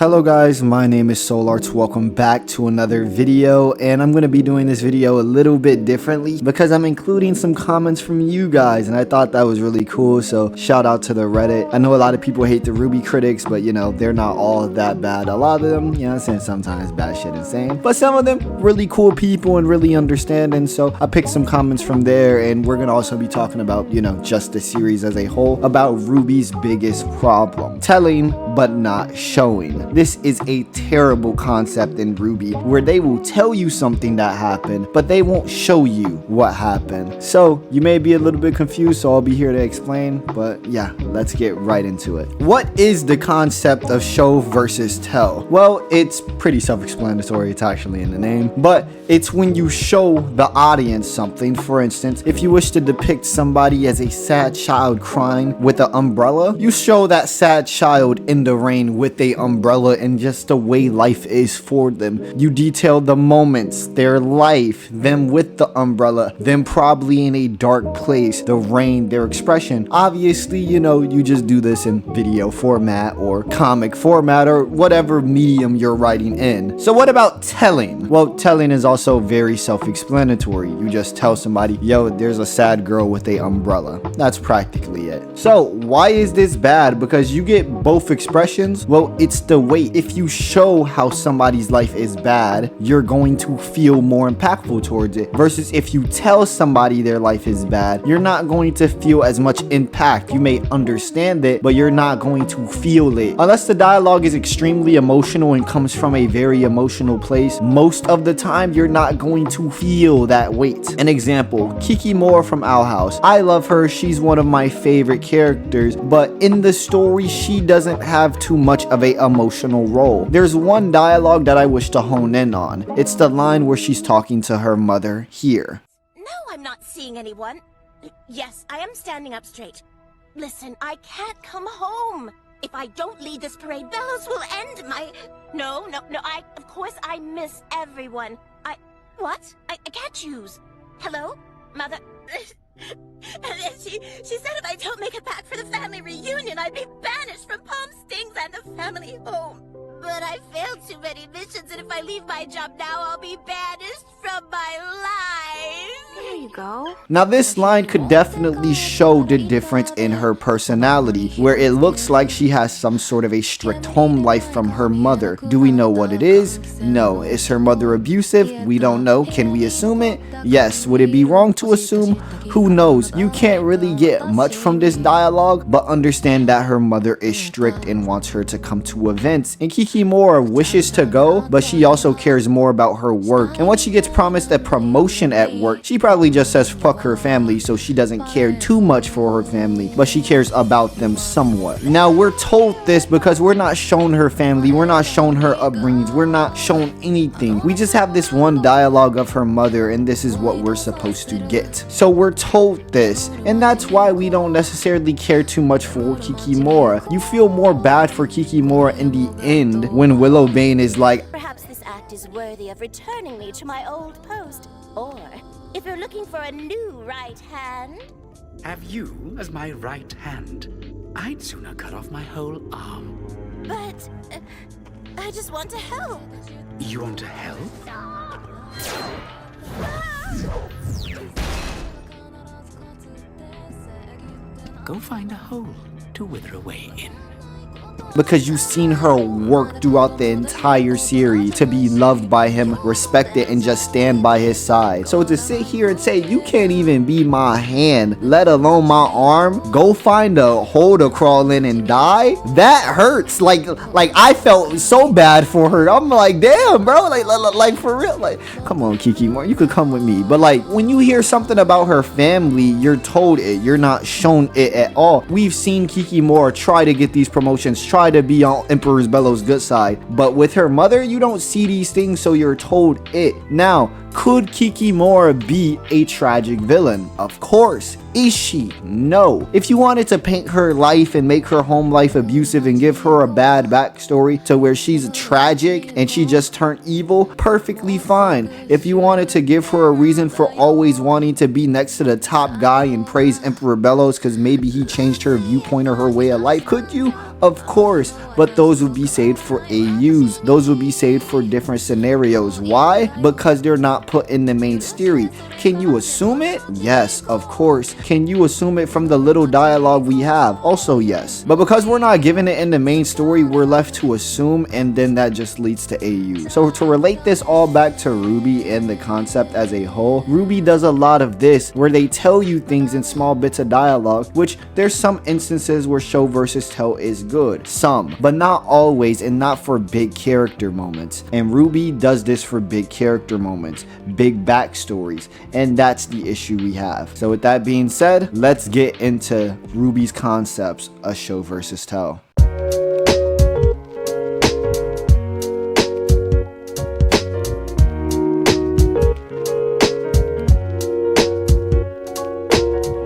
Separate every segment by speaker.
Speaker 1: Hello guys, my name is SoulArts. Welcome back to another video, and I'm going to be doing this video a little bit differently because I'm including some comments from you guys, and I thought that was really cool. So shout out to the Reddit. I know a lot of people hate the RWBY critics, but you know, they're not all that bad. A lot of them, you know, I'm saying sometimes bad shit insane, but some of them really cool people and really understanding. So I picked some comments from there, and we're going to also be talking about, you know, just the series as a whole, about RWBY's biggest problem: telling but not showing. This is a terrible concept in RWBY, where they will tell you something that happened, but they won't show you what happened. So you may be a little bit confused, so I'll be here to explain, but yeah, let's get right into it. What is the concept of show versus tell? Well, it's pretty self-explanatory. It's actually in the name, but it's when you show the audience something. For instance, if you wish to depict somebody as a sad child crying with an umbrella, you show that sad child in the rain with a umbrella and just the way life is for them. You detail the moments, their life, them with the umbrella, them probably in a dark place, the rain, their expression. Obviously, you know, you just do this in video format or comic format or whatever medium you're writing in. So what about telling? Well, telling is also very self-explanatory. You just tell somebody, yo, there's a sad girl with a umbrella. That's practically it. So why is this bad? Because you get both expressions. Well, it's the way. If you show how somebody's life is bad, you're going to feel more impactful towards it, versus if you tell somebody their life is bad, you're not going to feel as much impact. You may understand it, but you're not going to feel it. Unless the dialogue is extremely emotional and comes from a very emotional place, most of the time you're not going to feel that weight. An example, Kiki Moore from Owl House. I love her. She's one of my favorite characters, but in the story, she doesn't have too much of a emotional role. There's one dialogue that I wish to hone in on. It's the line where she's talking to her mother here.
Speaker 2: No, I'm not seeing anyone. Yes, I am standing up straight. Listen, I can't come home. If I don't lead this parade, Bellows will end my... No, of course I miss everyone. What? I can't choose. Hello? Mother? She said if I don't make it back for the family reunion, I'd be banished from Palm Stings and the family home. But I failed too many missions, and if I leave my job now, I'll be banished from my life.
Speaker 3: There you go.
Speaker 1: Now this line could definitely show the difference in her personality, where it looks like she has some sort of a strict home life from her mother. Do we know what it is? No. Is her mother abusive? We don't know. Can we assume it? Yes. Would it be wrong to assume? Who knows? You can't really get much from this dialogue, but understand that her mother is strict and wants her to come to events. And Kiki Moore wishes to go, but she also cares more about her work. And when she gets promised a promotion at work, she probably just says fuck her family, so she doesn't care too much for her family, but she cares about them somewhat. Now we're told this because we're not shown her family, we're not shown her upbringings, we're not shown anything. We just have this one dialogue of her mother, and this is what we're supposed to get. So we're told this, and that's why we don't necessarily care too much for Kiki Moore. You feel more bad for Kiki Moore in the end when Willowbane is like,
Speaker 2: perhaps this act is worthy of returning me to my old post. Or, if you're looking for a new right hand...
Speaker 4: Have you as my right hand? I'd sooner cut off my whole arm.
Speaker 2: But, I just want to help.
Speaker 4: You want to help? Go find a hole to wither away in.
Speaker 1: because you've seen her work throughout the entire series to be loved by him, respected, and just stand by his side. So to sit here and say you can't even be my hand, let alone my arm, go find a hole to crawl in and die, that hurts. Like I felt so bad for her. I'm like, damn, bro, like for real, like, come on, Kiki Moore, you could come with me. But like, when you hear something about her family, you're told it, you're not shown it at all. We've seen Kiki Moore try to get these promotions, try to be on Emperor's Bellow's good side, but with her mother, you don't see these things, so you're told it. Now, could Kiki Moore be a tragic villain? Of course. Is she? No. If you wanted to paint her life and make her home life abusive and give her a bad backstory to where she's tragic and she just turned evil, perfectly fine. If you wanted to give her a reason for always wanting to be next to the top guy and praise Emperor Bellows because maybe he changed her viewpoint or her way of life, could you? Of course, but those would be saved for AUs. Those would be saved for different scenarios. Why? Because they're not put in the main story. Can you assume it? Yes, of course. Can you assume it from the little dialogue we have? Also yes. But because we're not given it in the main story, we're left to assume, and then that just leads to AU. So to relate this all back to RWBY and the concept as a whole, RWBY does a lot of this where they tell you things in small bits of dialogue, which there's some instances where show versus tell is good. Some, but not always, and not for big character moments. And RWBY does this for big character moments, big backstories, and that's the issue we have. So with that being said, let's get into RWBY's concepts of show versus tell.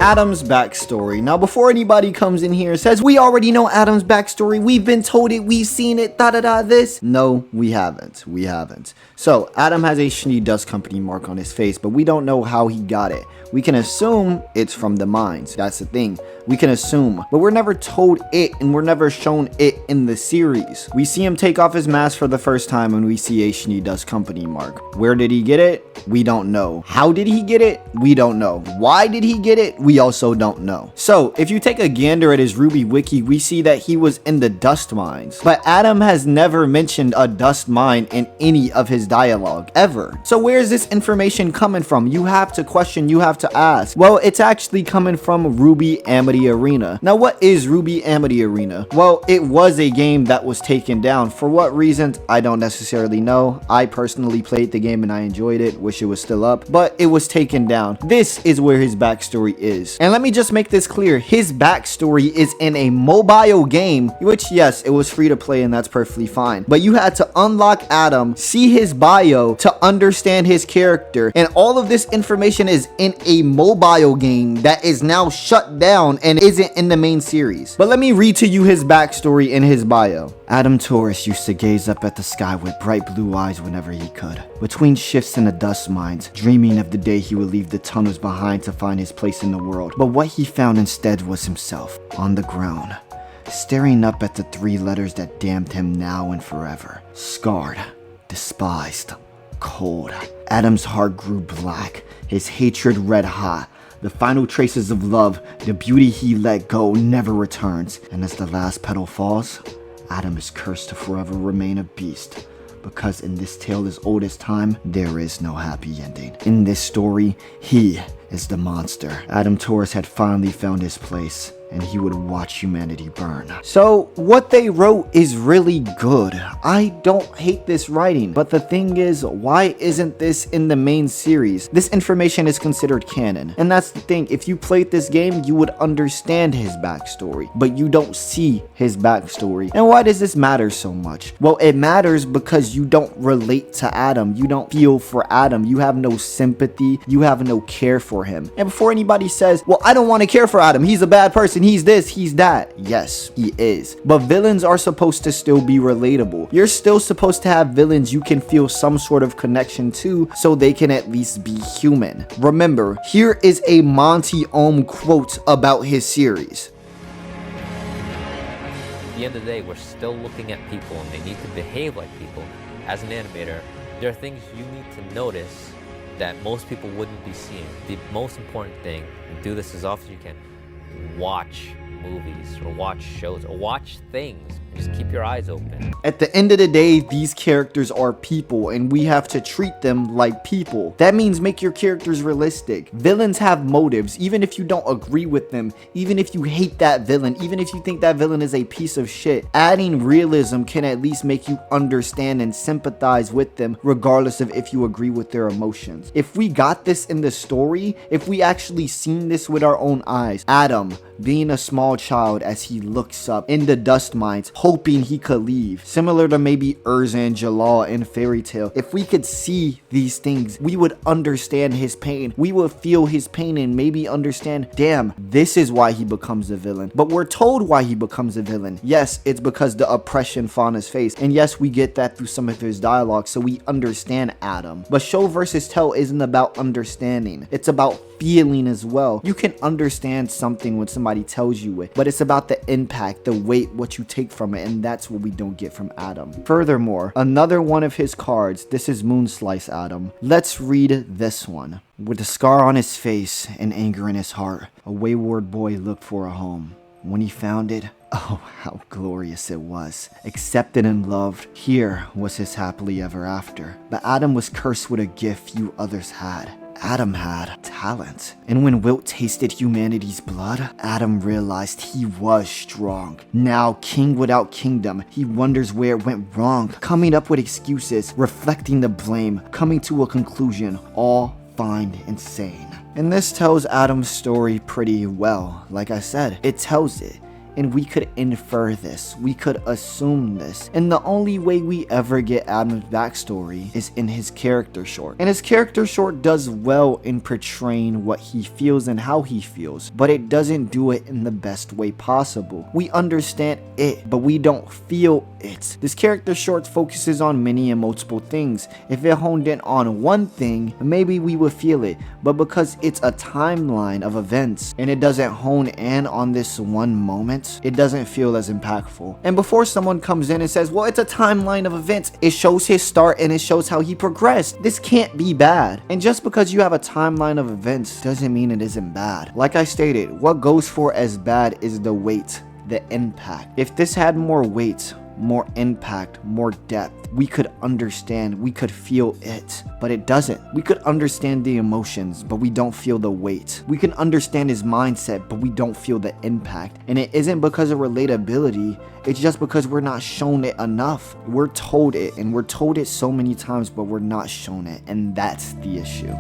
Speaker 1: Adam's backstory. Now, before anybody comes in here and says, we already know Adam's backstory, we've been told it, we've seen it, this. No, we haven't. We haven't. So, Adam has a Schnee Dust Company mark on his face, but we don't know how he got it. We can assume it's from the mines. That's the thing. We can assume, but we're never told it, and we're never shown it in the series. We see him take off his mask for the first time and we see a Schnee Dust Company mark. Where did he get it? We don't know. How did he get it? We don't know. Why did he get it? We also don't know. So if you take a gander at his RWBY wiki, we see that he was in the dust mines, but Adam has never mentioned a dust mine in any of his dialogue ever. So where is this information coming from? You have to question, you have to ask. Well, it's actually coming from RWBY Amity Arena. Now, what is RWBY Amity Arena? Well, it was a game that was taken down. For what reasons, I don't necessarily know. I personally played the game and I enjoyed it. Wish it was still up, but it was taken down. This is where his backstory is. And let me just make this clear. His backstory is in a mobile game, which yes, it was free to play and that's perfectly fine. But you had to unlock Adam, see his bio to understand his character. And all of this information is in a mobile game that is now shut down and isn't in the main series. But let me read to you his backstory in his bio. Adam Taurus used to gaze up at the sky with bright blue eyes whenever he could, between shifts in the dust mines, dreaming of the day he would leave the tunnels behind to find his place in the world. But what he found instead was himself, on the ground, staring up at the three letters that damned him now and forever. Scarred, despised, cold. Adam's heart grew black, his hatred red hot. The final traces of love, the beauty he let go, never returns. And as the last petal falls, Adam is cursed to forever remain a beast. Because in this tale as old as time, there is no happy ending. In this story, he is the monster. Adam Taurus had finally found his place, and he would watch humanity burn. So what they wrote is really good. I don't hate this writing, but the thing is, why isn't this in the main series? This information is considered canon, and that's the thing. If you played this game, you would understand his backstory, but you don't see his backstory. And why does this matter so much? Well, it matters because you don't relate to Adam. You don't feel for Adam. You have no sympathy. You have no care for him. And before anybody says, well, I don't want to care for Adam, he's a bad person, he's this, he's that. Yes, he is. But villains are supposed to still be relatable. You're still supposed to have villains you can feel some sort of connection to so they can at least be human. Remember, here is a Monty Ohm quote about his series.
Speaker 3: At the end of the day, we're still looking at people and they need to behave like people. As an animator, there are things you need to notice that most people wouldn't be seeing. The most important thing, and do this as often as you can, watch movies or watch shows or watch things. Just keep your eyes open.
Speaker 1: At the end of the day, these characters are people and we have to treat them like people. That means make your characters realistic. Villains have motives, even if you don't agree with them, even if you hate that villain, even if you think that villain is a piece of shit. Adding realism can at least make you understand and sympathize with them regardless of if you agree with their emotions. If we got this in the story, if we actually seen this with our own eyes, Adam being a small small child as he looks up in the dust mines, hoping he could leave. Similar to maybe Urza and Jalal in Fairy Tail. If we could see these things, we would understand his pain. We would feel his pain and maybe understand, damn, this is why he becomes a villain. But we're told why he becomes a villain. Yes, it's because the oppression Faunus faced. And yes, we get that through some of his dialogue, so we understand Adam. But show versus tell isn't about understanding. It's about feeling as well. You can understand something when somebody tells you it, but it's about the impact, the weight, what you take from it, and that's what we don't get from Adam. Furthermore, another one of his cards, this is Moonslice Adam. Let's read this one. With a scar on his face and anger in his heart, a wayward boy looked for a home. When he found it, oh, how glorious it was. Accepted and loved, here was his happily ever after. But Adam was cursed with a gift few others had. Adam had talent. And when Wilt tasted humanity's blood, Adam realized he was strong. Now, king without kingdom, he wonders where it went wrong. Coming up with excuses, reflecting the blame, coming to a conclusion, all find insane. And this tells Adam's story pretty well. Like I said, it tells it. And we could infer this, we could assume this, and the only way we ever get Adam's backstory is in his character short. And his character short does well in portraying what he feels and how he feels, but it doesn't do it in the best way possible. We understand it, but we don't feel it. This character short focuses on many and multiple things. If it honed in on one thing, maybe we would feel it, but because it's a timeline of events and it doesn't hone in on this one moment, it doesn't feel as impactful. And before someone comes in and says, well, it's a timeline of events, it shows his start and it shows how he progressed. This can't be bad. And just because you have a timeline of events doesn't mean it isn't bad. Like I stated, what goes for as bad is the weight, the impact. If this had more weight, more impact, more depth, we could understand, we could feel it, but it doesn't. We could understand the emotions, but we don't feel the weight. We can understand his mindset, but we don't feel the impact. And it isn't because of relatability, it's just because we're not shown it enough. We're told it, and we're told it so many times, but we're not shown it, and that's the issue.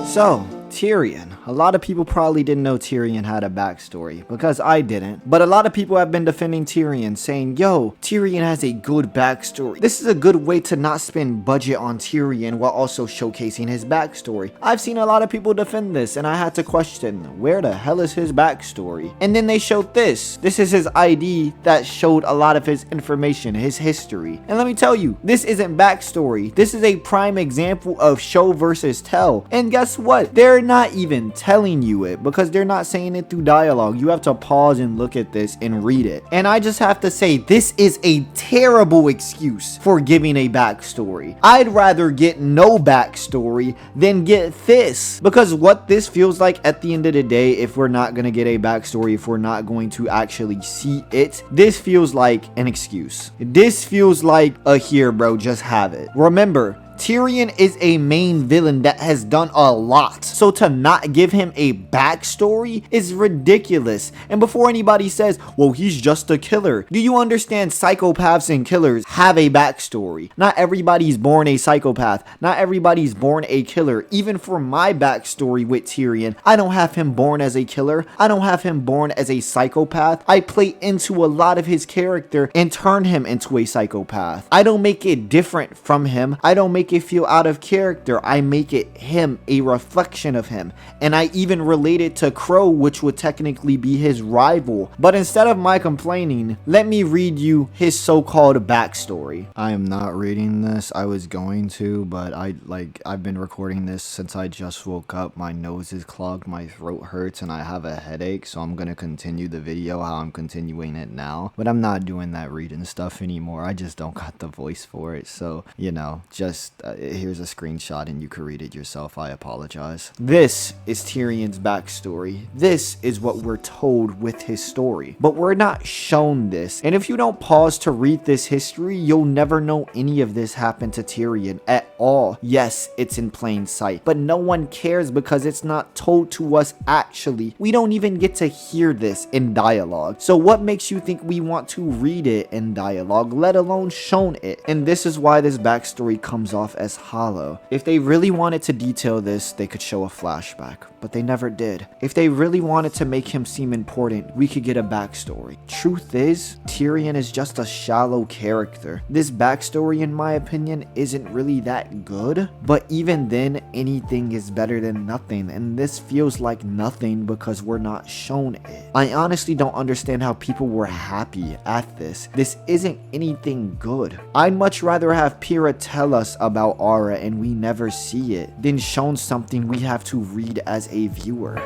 Speaker 1: So, Tyrian. A lot of people probably didn't know Tyrian had a backstory, because I didn't. But a lot of people have been defending Tyrian, saying, yo, Tyrian has a good backstory. This is a good way to not spend budget on Tyrian while also showcasing his backstory. I've seen a lot of people defend this, and I had to question, where the hell is his backstory? And then they showed this. This is his ID that showed a lot of his information, his history. And let me tell you, this isn't backstory. This is a prime example of show versus tell. And guess what? They're not even telling you it, because they're not saying it through dialogue. You have to pause and look at this and read it. And I just have to say, this is a terrible excuse for giving a backstory. I'd rather get no backstory than get this, because what this feels like at the end of the day, if we're not going to get a backstory, if we're not going to actually see it, this feels like an excuse. This feels like a here, bro, just have it. Remember, Tyrian is a main villain that has done a lot. So to not give him a backstory is ridiculous. And before anybody says, well, he's just a killer, do you understand psychopaths and killers have a backstory? Not everybody's born a psychopath. Not everybody's born a killer. Even for my backstory with Tyrian, I don't have him born as a killer. I don't have him born as a psychopath. I play into a lot of his character and turn him into a psychopath. I don't make it different from him. I don't make it feel out of character. I make it him, a reflection of him. And I even relate it to Crow, which would technically be his rival. But instead of my complaining, let me read you his so-called backstory. I am not reading this. I was going to, but I've been recording this since I just woke up. My nose is clogged, my throat hurts, and I have a headache, so I'm gonna continue the video how I'm continuing it now. But I'm not doing that reading stuff anymore. I just don't got the voice for it. So, you know, just here's a screenshot and you can read it yourself. I apologize. This is Tyrion's backstory. This is what we're told with his story, but we're not shown this. And if you don't pause to read this history, you'll never know any of this happened to Tyrion at all. Yes, it's in plain sight, but no one cares because it's not told to us actually. We don't even get to hear this in dialogue. So what makes you think we want to read it in dialogue, let alone shown it? And this is why this backstory comes off off as hollow. If they really wanted to detail this, they could show a flashback, but they never did. If they really wanted to make him seem important, we could get a backstory. Truth is, Tyrian is just a shallow character. This backstory, in my opinion, isn't really that good, but even then, anything is better than nothing, and this feels like nothing because we're not shown it. I honestly don't understand how people were happy at this. This isn't anything good. I'd much rather have Pyrrha tell us about Aura and we never see it, than shown something we have to read as a viewer.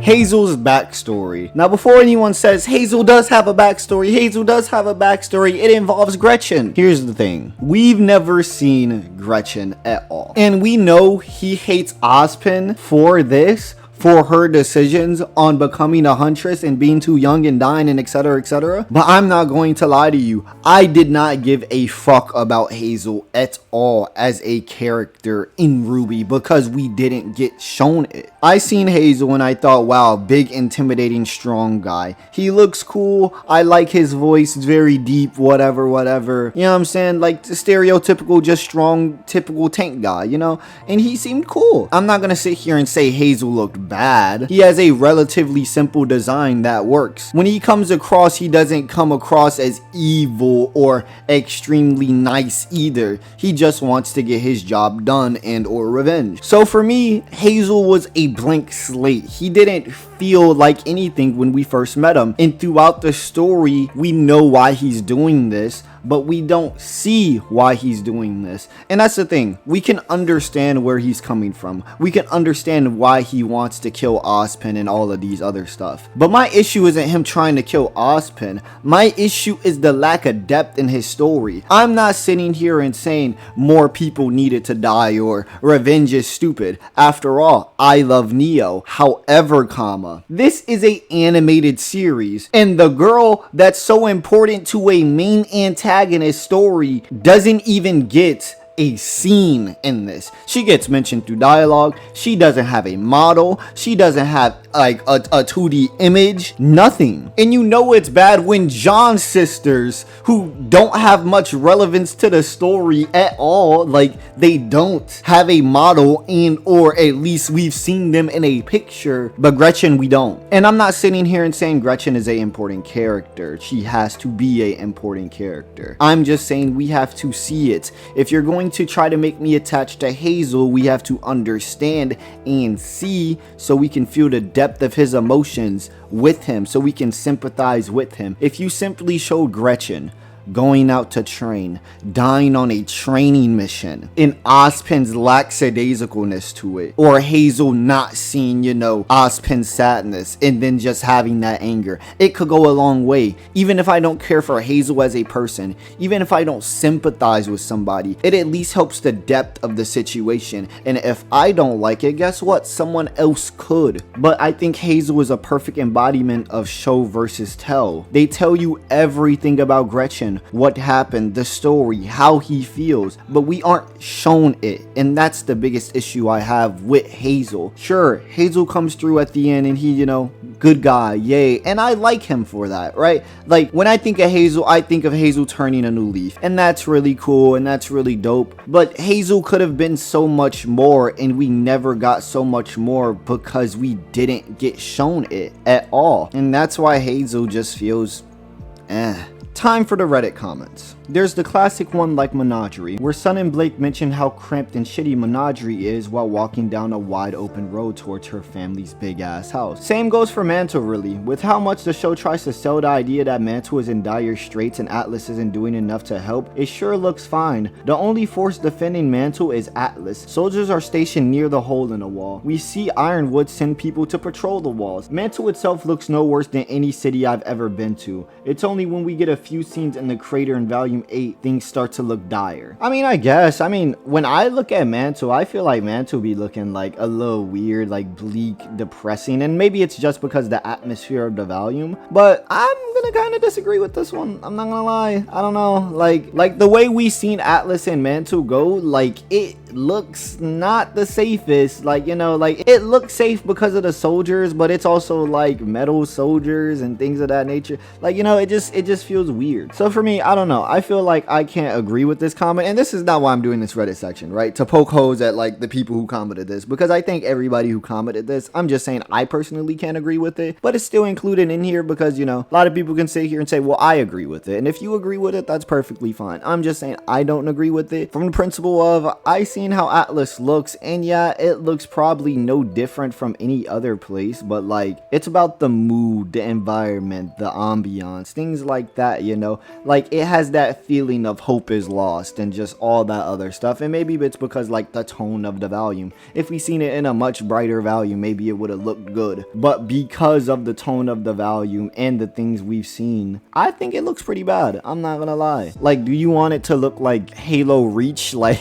Speaker 1: Hazel's backstory. Now, before anyone says Hazel does have a backstory, Hazel does have a backstory, it involves Gretchen. Here's the thing. We've never seen Gretchen at all. And we know he hates Ozpin for this, for her decisions on becoming a huntress and being too young and dying and etc, etc. But I'm not going to lie to you, I did not give a fuck about Hazel at all as a character in RWBY because we didn't get shown it. I seen Hazel and I thought, wow, big, intimidating, strong guy. He looks cool, I like his voice, it's very deep, whatever. You know what I'm saying? Like the stereotypical, just strong, typical tank guy, you know? And he seemed cool. I'm not gonna sit here and say Hazel looked bad. He has a relatively simple design that works. When he comes across, he doesn't come across as evil or extremely nice either. He just wants to get his job done and or revenge. So for me, Hazel was a blank slate. He didn't feel like anything when we first met him, and throughout the story we know why he's doing this, but we don't see why he's doing this. And that's the thing, we can understand where he's coming from, we can understand why he wants to kill Ozpin and all of these other stuff. But my issue isn't him trying to kill Ozpin, my issue is the lack of depth in his story. I'm not sitting here and saying more people needed to die or revenge is stupid. After all, I love Neo. However, this is a animated series, and the girl that's so important to a main antagonist story doesn't even get a scene in this. She gets mentioned through dialogue, she doesn't have a model, she doesn't have like a 2D image, nothing. And you know it's bad when John's sisters, who don't have much relevance to the story at all, like they don't have a model, and or at least we've seen them in a picture, but Gretchen we don't. And I'm not sitting here and saying Gretchen is a important character, she has to be a important character. I'm just saying we have to see it. If you're going to try to make me attached to Hazel, we have to understand and see so we can feel the depth of his emotions with him, so we can sympathize with him. If you simply showed Gretchen going out to train, dying on a training mission, and Ozpin's lackadaisicalness to it, or Hazel not seeing, you know, Ozpin's sadness and then just having that anger, it could go a long way. Even if I don't care for Hazel as a person, even if I don't sympathize with somebody, it at least helps the depth of the situation. And if I don't like it, guess what? Someone else could. But I think Hazel is a perfect embodiment of show versus tell. They tell you everything about Gretchen, what happened, the story, how he feels, but we aren't shown it, and that's the biggest issue I have with Hazel. Sure, Hazel comes through at the end and he, you know, good guy, yay, and I like him for that, right? Like when I think of Hazel, I think of Hazel turning a new leaf, and that's really cool and that's really dope. But Hazel could have been so much more, and we never got so much more because we didn't get shown it at all, and that's why Hazel just feels Time for the Reddit comments. There's the classic one like Menagerie, where Sun and Blake mention how cramped and shitty Menagerie is while walking down a wide open road towards her family's big ass house. Same goes for Mantle really, with how much the show tries to sell the idea that Mantle is in dire straits and Atlas isn't doing enough to help. It sure looks fine. The only force defending Mantle is Atlas. Soldiers are stationed near the hole in the wall. We see Ironwood send people to patrol the walls. Mantle itself looks no worse than any city I've ever been to. It's only when we get a few scenes in the crater in Volume 8 things start to look dire. I mean, I guess, when I look at Mantle, I feel like Mantle be looking like a little weird, like bleak, depressing, and maybe it's just because the atmosphere of the volume, but I'm gonna kind of disagree with this one. I'm not gonna lie. I don't know. Like the way we seen Atlas and Mantle go, like it looks not the safest. Like, you know, like it looks safe because of the soldiers, but it's also like metal soldiers and things of that nature. Like, you know, it just feels weird. So for me, I don't know. I feel like I can't agree with this comment, and this is not why I'm doing this Reddit section, right? To poke holes at like the people who commented this, because I think everybody who commented this, I'm just saying I personally can't agree with it, but it's still included in here because, you know, a lot of people can sit here and say, well, I agree with it, and if you agree with it, that's perfectly fine. I'm just saying I don't agree with it from the principle of I seen how Atlas looks, and yeah, it looks probably no different from any other place, but like it's about the mood, the environment, the ambiance, things like that, you know, like it has that feeling of hope is lost and just all that other stuff. And maybe it's because like the tone of the volume, if we seen it in a much brighter volume, maybe it would have looked good, but because of the tone of the volume and the things we've seen, I think it looks pretty bad. I'm not gonna lie. Like, do you want it to look like Halo Reach? Like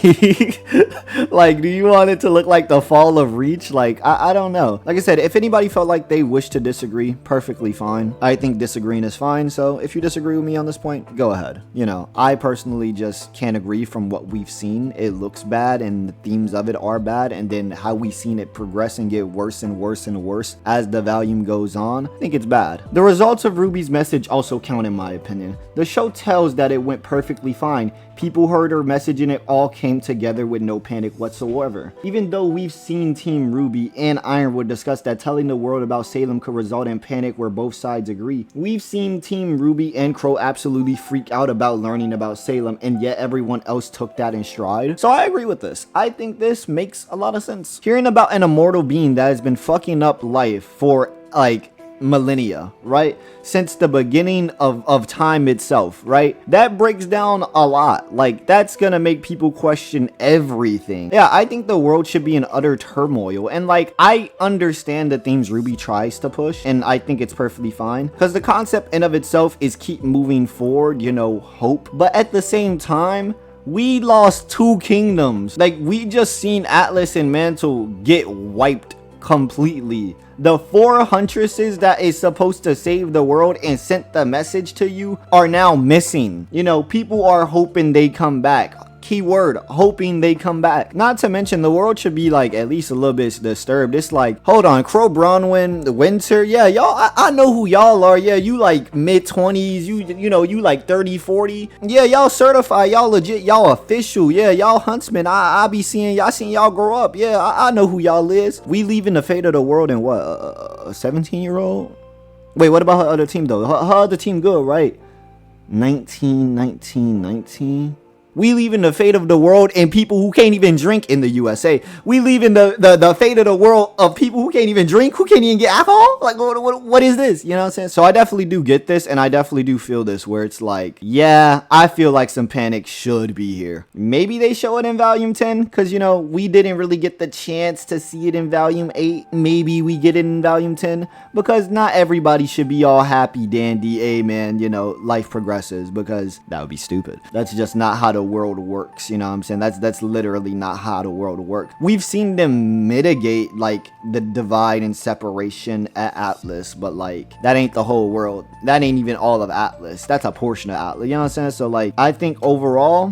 Speaker 1: like, do you want it to look like the fall of Reach? Like, I don't know. Like I said, if anybody felt like they wish to disagree, perfectly fine. I think disagreeing is fine, so if you disagree with me on this point, go ahead. You know, I personally just can't agree from what we've seen. It looks bad and the themes of it are bad, and then how we've seen it progress and get worse and worse and worse as the volume goes on, I think it's bad. The results of RWBY's message also count in my opinion. The show tells that it went perfectly fine. People heard her message and it all came together with no panic whatsoever. Even though we've seen Team RWBY and Ironwood discuss that telling the world about Salem could result in panic where both sides agree, we've seen Team RWBY and Crow absolutely freak out about learning about Salem, and yet everyone else took that in stride. So I agree with this. I think this makes a lot of sense. Hearing about an immortal being that has been fucking up life for like millennia, right, since the beginning of time itself, right, that breaks down a lot. Like, that's gonna make people question everything. Yeah, I think the world should be in utter turmoil, and like I understand the themes RWBY tries to push, and I think it's perfectly fine because the concept in of itself is keep moving forward, you know, hope, but at the same time we lost 2 kingdoms. Like, we just seen Atlas and Mantle get wiped completely. The 4 huntresses that is supposed to save the world and sent the message to you are now missing. You know, people are hoping they come back. Keyword, hoping they come back. Not to mention, the world should be like at least a little bit disturbed. It's like, hold on, Crow, Bronwyn, the Winter, yeah, y'all, I know who y'all are. Yeah, you like mid-20s, you know, you like 30, 40. Yeah, y'all certified, y'all legit, y'all official. Yeah, y'all Huntsman. I be seeing y'all grow up. Yeah, I know who y'all is. We leaving the fate of the world in what, a 17-year-old? Wait, what about her other team though? Her other team good, right? 19. We leaving the fate of the world and people who can't even drink in the USA. We leaving the fate of the world of people who can't even drink, who can't even get alcohol. Like, what is this? You know what I'm saying? So I definitely do get this, and I definitely do feel this, where it's like, yeah, I feel like some panic should be here. Maybe they show it in Volume 10, because, you know, we didn't really get the chance to see it in Volume 8. Maybe we get it in Volume 10, because not everybody should be all happy, dandy, hey, man, you know, life progresses, because that would be stupid. That's just not how the world works, you know what I'm saying? That's literally not how the world works. We've seen them mitigate like the divide and separation at Atlas, but like that ain't the whole world. That ain't even all of Atlas. That's a portion of Atlas, you know what I'm saying? So like, I think overall,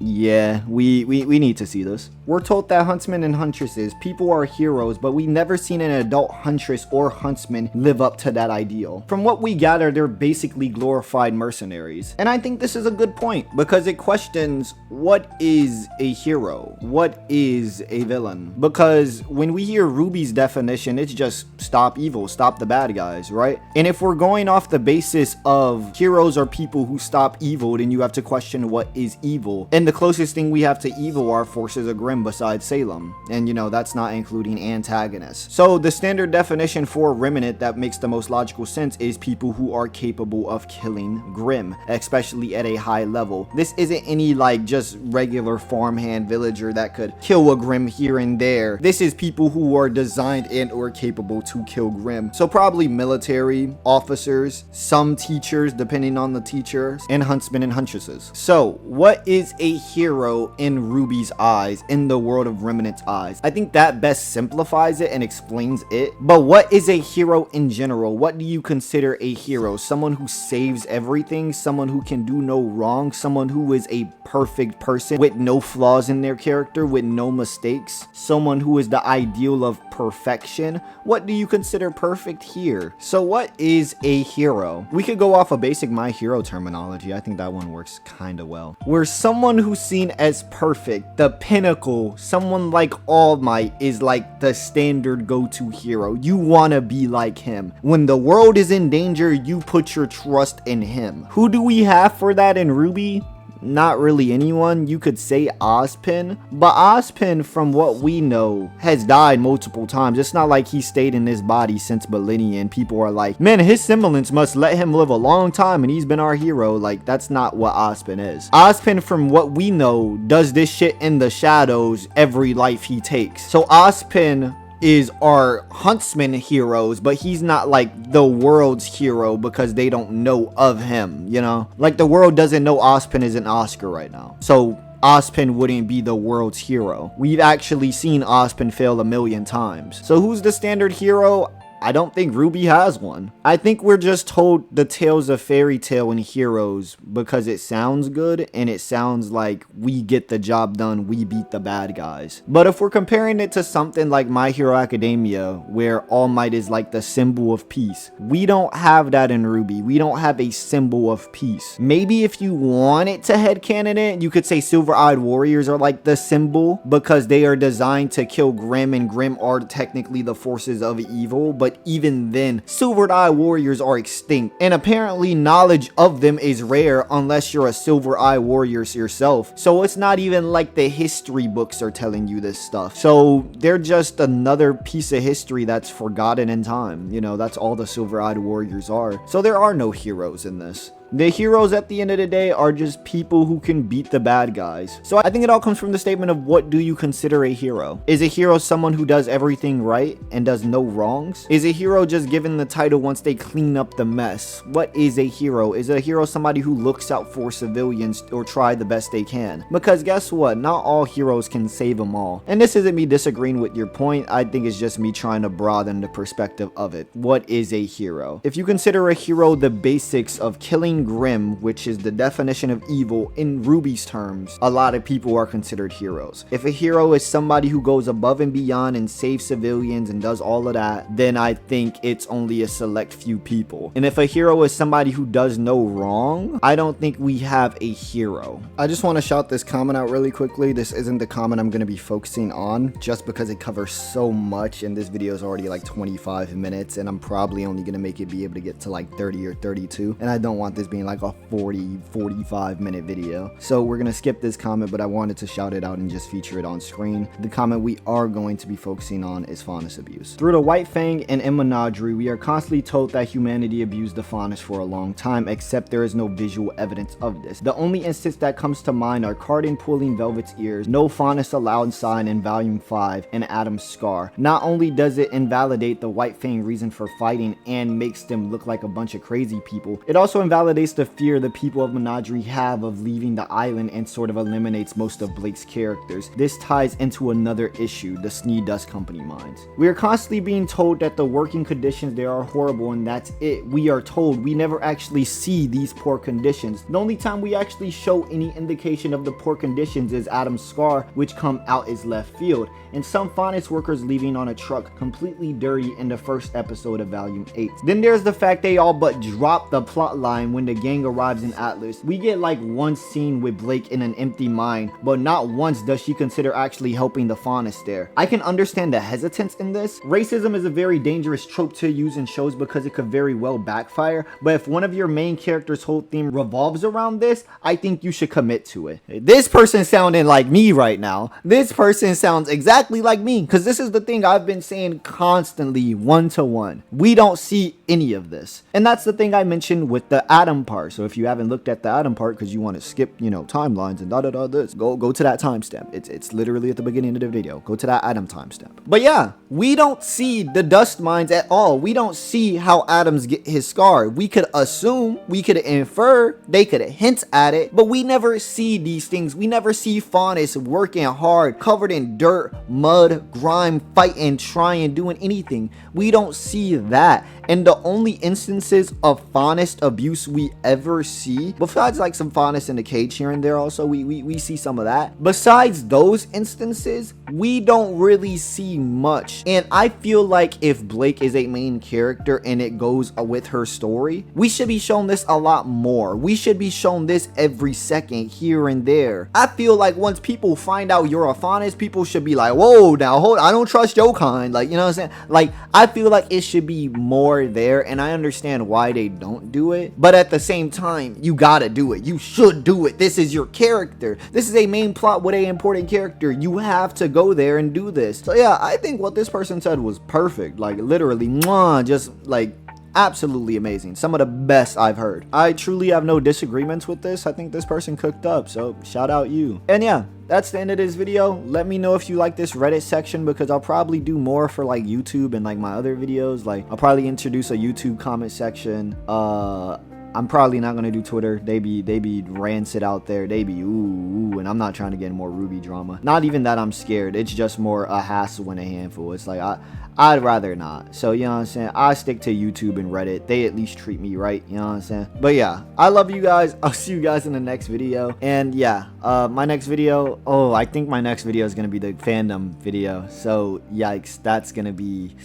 Speaker 1: yeah, we need to see this. We're told that huntsmen and huntresses, people are heroes, but we never seen an adult huntress or huntsman live up to that ideal. From what we gather, they're basically glorified mercenaries. And I think this is a good point, because it questions what is a hero? What is a villain? Because when we hear RWBY's definition, it's just stop evil, stop the bad guys, right? And if we're going off the basis of heroes are people who stop evil, then you have to question what is evil. And the closest thing we have to evil are forces of Grimm besides Salem, and you know, that's not including antagonists. So the standard definition for remnant that makes the most logical sense is people who are capable of killing Grimm, especially at a high level. This isn't any like just regular farmhand villager that could kill a Grimm here and there. This is people who are designed and or capable to kill Grimm. So probably military officers, some teachers depending on the teachers, and huntsmen and huntresses. So what is a hero in RWBY's eyes, in the world of Remnant's eyes. I think that best simplifies it and explains it. But what is a hero in general? What do you consider a hero? Someone who saves everything, someone who can do no wrong, someone who is a perfect person with no flaws in their character, with no mistakes, someone who is the ideal of perfection. What do you consider perfect here? So what is a hero? We could go off a basic My Hero terminology. I think that one works kind of well. Where someone who's seen as perfect, the pinnacle, someone like All Might is like the standard go-to hero. You want to be like him. When the world is in danger, you put your trust in him. Who do we have for that in RWBY? Not really anyone. You could say Ozpin, but Ozpin, from what we know, has died multiple times. It's not like he stayed in his body since millennia and people are like, man, his semblance must let him live a long time and he's been our hero. Like, that's not what Ozpin is. Ozpin, from what we know, does this shit in the shadows every life he takes. So Ozpin is our Huntsman heroes, but he's not like the world's hero because they don't know of him, you know? Like, the world doesn't know Ozpin is an Oscar right now. So Ozpin wouldn't be the world's hero. We've actually seen Ozpin fail a million times. So who's the standard hero? I don't think RWBY has one. I think we're just told the tales of fairy tale and heroes because it sounds good and it sounds like we get the job done, we beat the bad guys. But if we're comparing it to something like My Hero Academia, where All Might is like the symbol of peace, we don't have that in RWBY. We don't have a symbol of peace. Maybe if you wanted to headcanon it, you could say Silver-Eyed Warriors are like the symbol because they are designed to kill Grimm, and Grimm are technically the forces of evil, but even then, Silver-Eyed Warriors are extinct, and apparently knowledge of them is rare unless you're a Silver-Eyed Warrior yourself. So it's not even like the history books are telling you this stuff. So they're just another piece of history that's forgotten in time. You know, that's all the Silver-Eyed Warriors are. So there are no heroes in this. The heroes at the end of the day are just people who can beat the bad guys. So I think it all comes from the statement of, what do you consider a hero? Is a hero someone who does everything right and does no wrongs? Is a hero just given the title once they clean up the mess? What is a hero? Is a hero somebody who looks out for civilians or try the best they can? Because guess what? Not all heroes can save them all. And this isn't me disagreeing with your point. I think it's just me trying to broaden the perspective of it. What is a hero? If you consider a hero the basics of killing Grimm, which is the definition of evil in RWBY's terms, a lot of people are considered heroes. If a hero is somebody who goes above and beyond and saves civilians and does all of that, then I think it's only a select few people. And if a hero is somebody who does no wrong, I don't think we have a hero. I just want to shout this comment out really quickly. This isn't the comment I'm going to be focusing on just because it covers so much, and this video is already like 25 minutes and I'm probably only going to make it be able to get to like 30 or 32, and I don't want this being like a 45 minute video. So we're gonna skip this comment, but I wanted to shout it out and just feature it on screen. The comment we are going to be focusing on is Faunus Abuse. Through the White Fang and in Menagerie, we are constantly told that humanity abused the Faunus for a long time, except there is no visual evidence of this. The only instance that comes to mind are Cardin pulling Velvet's ears, No Faunus Allowed sign in Volume 5, and Adam's scar. Not only does it invalidate the White Fang reason for fighting and makes them look like a bunch of crazy people, it also invalidates the fear the people of Menagerie have of leaving the island and sort of eliminates most of Blake's characters. This ties into another issue, the Sneed Dust Company mines. We are constantly being told that the working conditions there are horrible, and that's it. We are told. We never actually see these poor conditions. The only time we actually show any indication of the poor conditions is Adam's scar, which come out as left field, and some Faunus workers leaving on a truck completely dirty in the first episode of Volume 8. Then there's the fact they all but drop the plot line when the gang arrives in Atlas. We get like one scene with Blake in an empty mine, but not once does she consider actually helping the Faunus there. I can understand the hesitance in this. Racism is a very dangerous trope to use in shows because it could very well backfire, but if one of your main characters' whole theme revolves around this, I think you should commit to it. This person sounding like me right now. This person sounds exactly like me, because this is the thing I've been saying constantly, one-to-one. We don't see any of this. And that's the thing I mentioned with the Adam Adam part. So if you haven't looked at the Adam part because you want to skip, you know, timelines and this, go to that timestamp. It's literally at the beginning of the video. Go to that Adam timestamp. But yeah, we don't see the dust mines at all. We don't see how Adams get his scar. We could assume, we could infer, they could hint at it, but we never see these things. We never see Faunus working hard, covered in dirt, mud, grime, fighting, trying, doing anything. We don't see that. And the only instances of Faunus abuse we ever see, besides like some Faunus in the cage here and there also, we see some of that. Besides those instances, we don't really see much. And I feel like if Blake is a main character and it goes with her story, we should be shown this a lot more. We should be shown this every second here and there. I feel like once people find out you're a Faunus, people should be like, whoa, now hold, I don't trust your kind. Like, you know what I'm saying? Like, I feel like it should be more there, and I understand why they don't do it, but at the same time, you gotta do it. You should do it. This is your character. This is a main plot with a important character. You have to go there and do this. So yeah, I think what this person said was perfect. Like, literally, mwah, just like absolutely amazing. Some of the best I've heard. I truly have no disagreements with this. I think this person cooked up, so shout out you. And yeah, that's the end of this video. Let me know if you like this Reddit section, because I'll probably do more for like YouTube and like my other videos. Like, I'll probably introduce a YouTube comment section. I'm probably not gonna do Twitter. They be rancid out there. They be ooh, and I'm not trying to get more RWBY drama. Not even that I'm scared. It's just more a hassle and a handful. It's like I'd rather not. So, you know what I'm saying? I stick to YouTube and Reddit. They at least treat me right. You know what I'm saying? But yeah, I love you guys. I'll see you guys in the next video. And yeah, my next video, oh, I think my next video is gonna be the fandom video. So yikes, that's gonna be,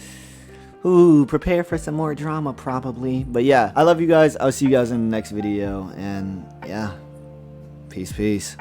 Speaker 1: ooh, prepare for some more drama probably. But yeah, I love you guys. I'll see you guys in the next video. And yeah, peace.